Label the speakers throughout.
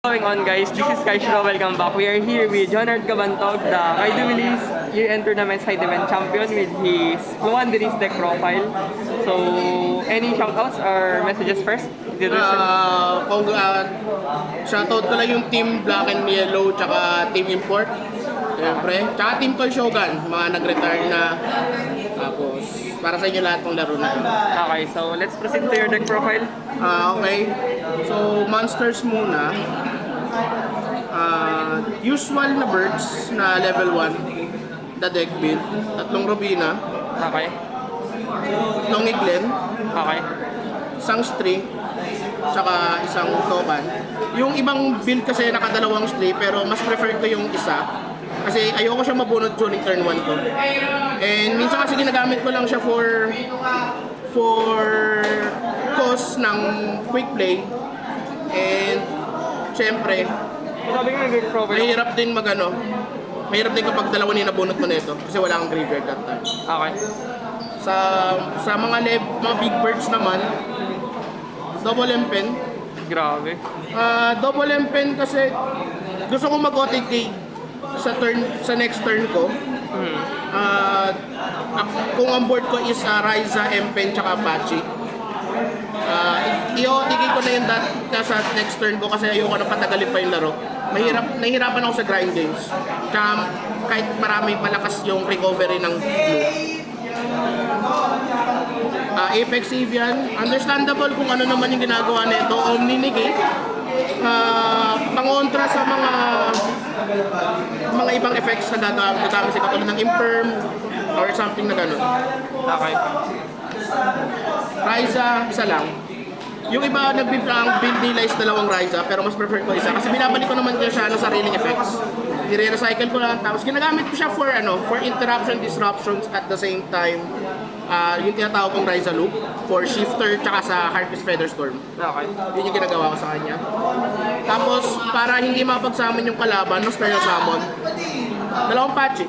Speaker 1: Going on guys, this is Kaishro, welcome back. We are here with Jonard Cabantog, the Kaidumilis year-end tournament side event champion with his Fluanderis deck profile. So, any shoutouts or messages first?
Speaker 2: Shoutout ko lang yung Team Black and Yellow tsaka Team Import. Siyempre. Tsaka Team Toy Shogun, mga nag-retire na. Tapos, para sa inyo lahat ng laro na ito.
Speaker 1: Okay, so let's proceed to your deck profile.
Speaker 2: Okay. So, monsters muna. Usual na birds na level 1. The deck build. Tatlong Robina.
Speaker 1: Okay.
Speaker 2: Tatlong Iglen.
Speaker 1: Okay.
Speaker 2: Isang string. Tsaka isang token. Yung ibang build kasi nakadalawang stray pero mas prefer ko yung isa. Kasi ayoko siya mabunot during turn 1 ko. And minsan kasi ginagamit ko lang siya for cost ng quick play. And syempre,
Speaker 1: Sabi nga yung deck profile.
Speaker 2: mahirap din kapag dalawa ni nabunot mo nito kasi wala kang graveyard that time.
Speaker 1: Okay.
Speaker 2: Sa mga big birds naman, double M-Pen.
Speaker 1: Grabe.
Speaker 2: Double M-Pen kasi gusto kong mag-OTK sa next turn ko. Kung ang board ko is Ryza, M-Pen, tsaka Apache. I-OTK ko na yun sa next turn ko kasi ayoko na patagalin pa yung laro. Nahihirapan ako sa grind games. Tsaka kahit marami malakas yung recovery ng blue. Apex Evian, understandable kung ano naman yung ginagawa nito. Omni Negate, pangontra sa mga ibang effects na gagamit sa katulad ng Imperm or something na gano'n.
Speaker 1: Okay.
Speaker 2: Ryza, isa lang. Yung iba ang build nila is dalawang Ryza pero mas prefer ko isa kasi binabalik ko naman siya ng sariling effects. I-recycle ko lang tapos ginagamit ko siya for interruption, disruptions at the same time yung tinatawag kong Ryza loop for shifter tsaka sa Harpist Featherstorm.
Speaker 1: Okay.
Speaker 2: Yun yung ginagawa ko sa kanya. Tapos para hindi mapagsamin yung kalaban, no spell summon. Dalawang patchy.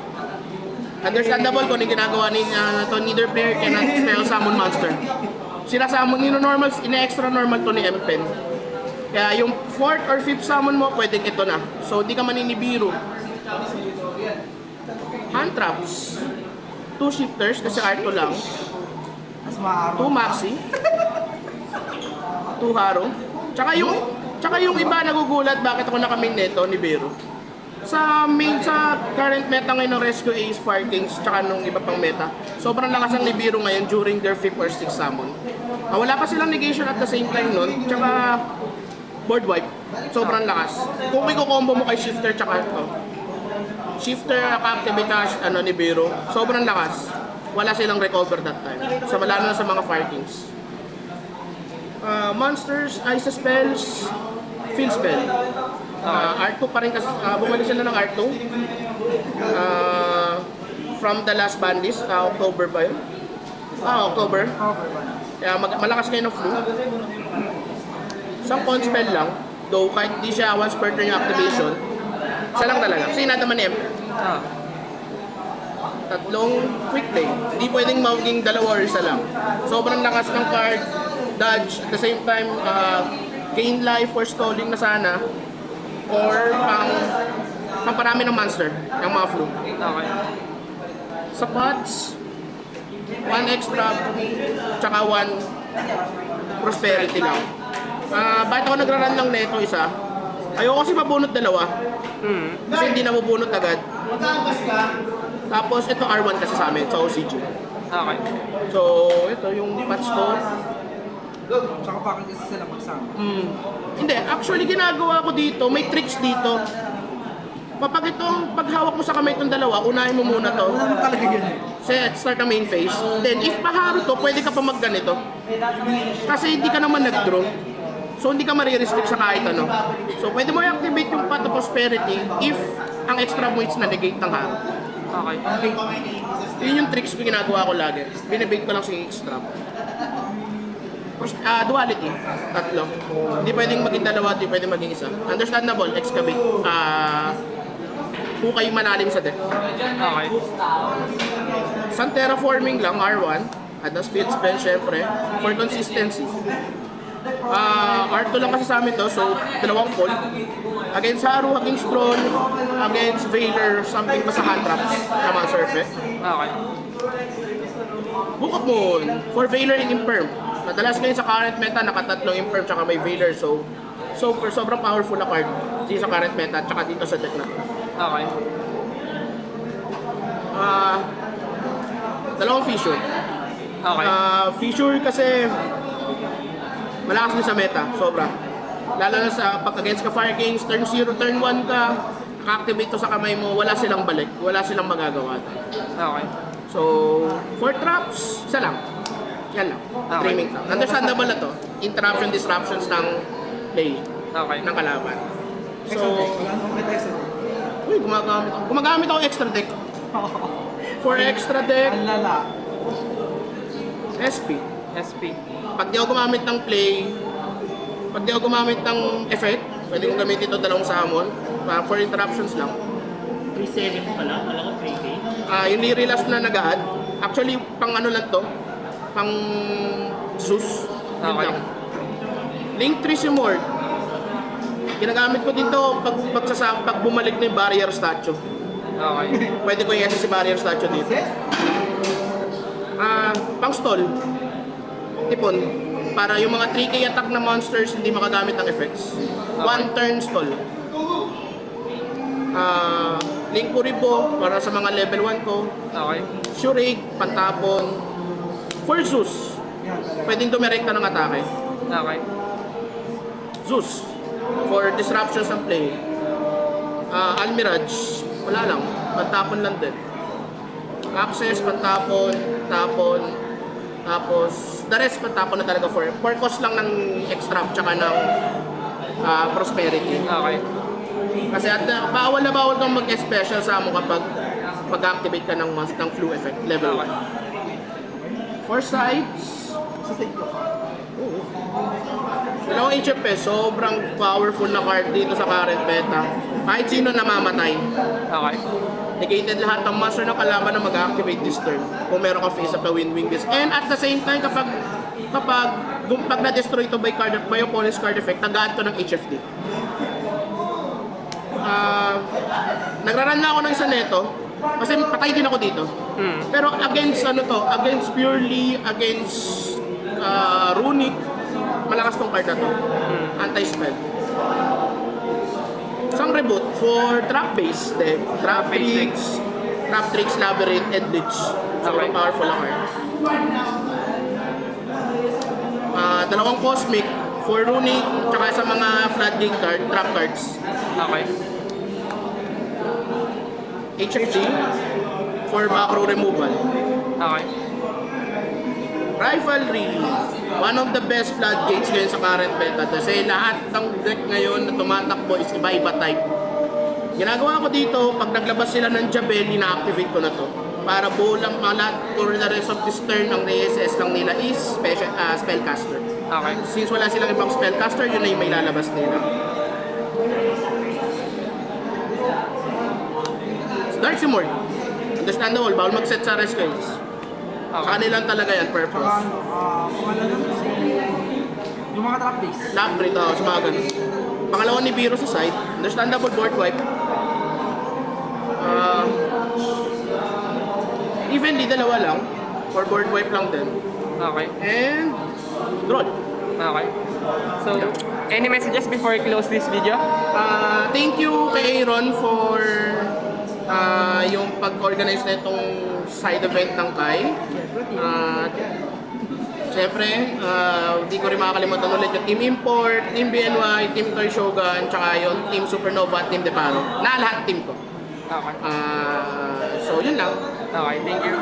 Speaker 2: Understandable kung yung ginagawa niya to, neither player cannot spell summon monster. Sinasummon ina-extra normal to ni M-Pen. Kaya yung 4th or 5th summon mo, pwedeng ito na. So, di ka maninibiru. Hand traps. 2 shifters, kasi R2 lang. 2 maxi. 2 haro. Tsaka yung iba nagugulat bakit ako naka-main nito ni Bero. Sa current meta ngayon ng Rescue Ace, Fire Kings, tsaka nung iba pang meta, sobrang lakas ng Nibiru ngayon during their 5th or 6th summon. Wala pa silang negation at the same time nun, tsaka board wipe, sobrang lakas. Kung i-combo mo kay Shifter tsaka ito, Shifter, activate Nibiru, sobrang lakas. Wala silang recover that time. So lalo na sa mga Fire Kings. Monsters, Ice Spells, Field Spell. R2 pa rin kasi, bumalik sila ng R2 from the last bandlist, October ba yun? October. Kaya malakas ngayon ng flu. Isang con spell lang, though kahit di siya once per turn yung activation, isa lang talaga. Kasi naman M. Tatlong quick play. Hindi pwedeng maging dalawa or isa lang. Sobrang lakas ng card, dodge, at the same time, gain life or stalling na sana. Or pang parami ng monster, ng mga flu.
Speaker 1: Okay.
Speaker 2: Sa pots, 1 extra, tsaka 1 prosperity lang. Bakit ako nagra-run lang nito isa? Ayoko kasi mabunot dalawa. Kasi hindi na mabunot agad. Tapos ito R1 kasi sa amin, sa OCG.
Speaker 1: Okay.
Speaker 2: So, ito yung pots ko.
Speaker 3: Tsaka bakit kasi sila magsama?
Speaker 2: Hindi, actually ginagawa ko dito, may tricks dito. Pag hawak mo sa kamay itong dalawa, unahin mo muna to.
Speaker 3: Ano naman talaga yun?
Speaker 2: Start the main phase. Then, if paharo to, pwede ka pa magganito. Kasi hindi ka naman nag-draw. So, hindi ka marirestrict sa kahit ano. So, pwede mo i-activate yung Path of Prosperity if ang extra mo is na-negate ng haro.
Speaker 1: Okay.
Speaker 2: Yun yung tricks ko ginagawa ko lagi. Binibake ko lang sa extra. Duality, tatlo. Hindi pwedeng maging dalawa, hindi pwedeng maging isa. Understandable, excavate. Hukay malalim sa deck.
Speaker 1: Okay.
Speaker 2: Sun terraforming lang, R1. At the speed spell, syempre, for consistency. R2 lang kasi sa amin to, so dalawang call. Against Haru, against Thrall, against Veiler, something pa sa hand traps naman surface.
Speaker 1: Okay.
Speaker 2: Book of Moon for Veiler in Imperm. Madalas ngayon sa current meta, nakatatlong Imperm tsaka may Veiler, so sobrang powerful na card dito sa current meta tsaka dito sa deck na to.
Speaker 1: Okay.
Speaker 2: Dalawang Fissure.
Speaker 1: Okay.
Speaker 2: Fissure kasi malakas din sa meta, sobra. Lalo na sa pag against ka Fire Kings, turn 0, turn 1 ka, naka-activate to sa kamay mo, wala silang balik, wala silang magagawa.
Speaker 1: Okay.
Speaker 2: So, for traps, isa lang. Yan lang.
Speaker 1: Okay.
Speaker 2: Dreaming trap. Understandable na to. Interruption, disruptions ng play
Speaker 1: Okay.
Speaker 2: ng kalaban.
Speaker 3: So,
Speaker 2: So,
Speaker 3: wala nung may extra deck.
Speaker 2: uy, gumagamit ako extra deck. For extra deck,
Speaker 3: Ang lala.
Speaker 2: SP.
Speaker 1: SP.
Speaker 2: Pag di ako gumamit ng play, pag di ako gumamit ng effect, pwede kong gamitin ito dalawang summon for interruptions lang.
Speaker 4: 3-7 pala, alam ko 3K.
Speaker 2: Yung Lyrilas na nag-add, actually pang ano lang to, pang Zeus. Yun
Speaker 1: Okay.
Speaker 2: lang. Link 3 si Mord. Ginagamit ko dito pag bumalik na yung barrier statue.
Speaker 1: Okay.
Speaker 2: Pwede ko i-SS si barrier statue dito. Pang stall. Tipon. Para yung mga 3k attack na monsters hindi makagamit ng effects. One turn stall. Link Kuribo para sa mga level 1 ko.
Speaker 1: Okay.
Speaker 2: Shurake, pantapon. For Zeus, pwedeng dumirekta ng atake.
Speaker 1: Okay.
Speaker 2: Zeus, for disruptions ng play. Almirage, wala lang. Pantapon lang din. Access, pantapon, tapon. Tapos, the rest pantapon na talaga for cost lang ng extract tsaka ng prosperity.
Speaker 1: Okay.
Speaker 2: Kasi bawal na bawal kang mag-special sa mo kapag mag-activate ka ng flu effect level 1. For sides,
Speaker 3: Sa side ko.
Speaker 2: dalawang HFS, sobrang powerful na card dito sa current meta. Kahit sino namamatay.
Speaker 1: Okay.
Speaker 2: Negated lahat ng master ng kalaban na mag-activate this turn. Kung meron ka face up na win-win this. And at the same time, pag na-destroy ito by opponent's card effect, nag-add to ng HFD. Nagraran na ako ng isa neto kasi patay din ako dito. Pero against purely against runic, malakas tong card na to. Anti-spell. Isang reboot for trap base deck. Trap tricks, labyrinth, and lich. Sobrang
Speaker 1: Okay.
Speaker 2: powerful na card. Dalawang cosmic for runic, tsaka sa mga floodgate card, trap cards.
Speaker 1: Okay.
Speaker 2: HFG for macro removal.
Speaker 1: Okay.
Speaker 2: Rivalry, one of the best floodgates ngayon sa current meta kasi lahat ng deck ngayon na tumatakbo is iba-iba type. Ginagawa ko dito, pag naglabas sila ng Jabel, ina-activate ko na to. Para buo lang malat for the rest of this turn, ang DSS lang nila is spellcaster.
Speaker 1: Okay.
Speaker 2: Since wala silang ibang spellcaster, yun na yung may lalabas nila. Dark Simord. Understandable, bawal mag-set sa rescues. Sa kanilang talaga yan, purpose.
Speaker 3: Pangalan nun si... Yung mga trap base.
Speaker 2: Lab rito, sa mga ganun. Pangalawa ni Biro sa side. Understandable board wipe. Evenly, dalawa lang. For board wipe lang din.
Speaker 1: Okay.
Speaker 2: And draw.
Speaker 1: Okay. So, any messages before we close this video?
Speaker 2: Thank you kay Aaron for yung pag-organize na itong side event ng Kai. Siyempre, hindi ko rin makakalimutan ulit yung Team Import, Team BNY, Team Toy Shogun, tsaka yung Team Supernova at Team Deparo. Na lahat team ko.
Speaker 1: Okay.
Speaker 2: So, yun lang.
Speaker 1: Okay, thank you.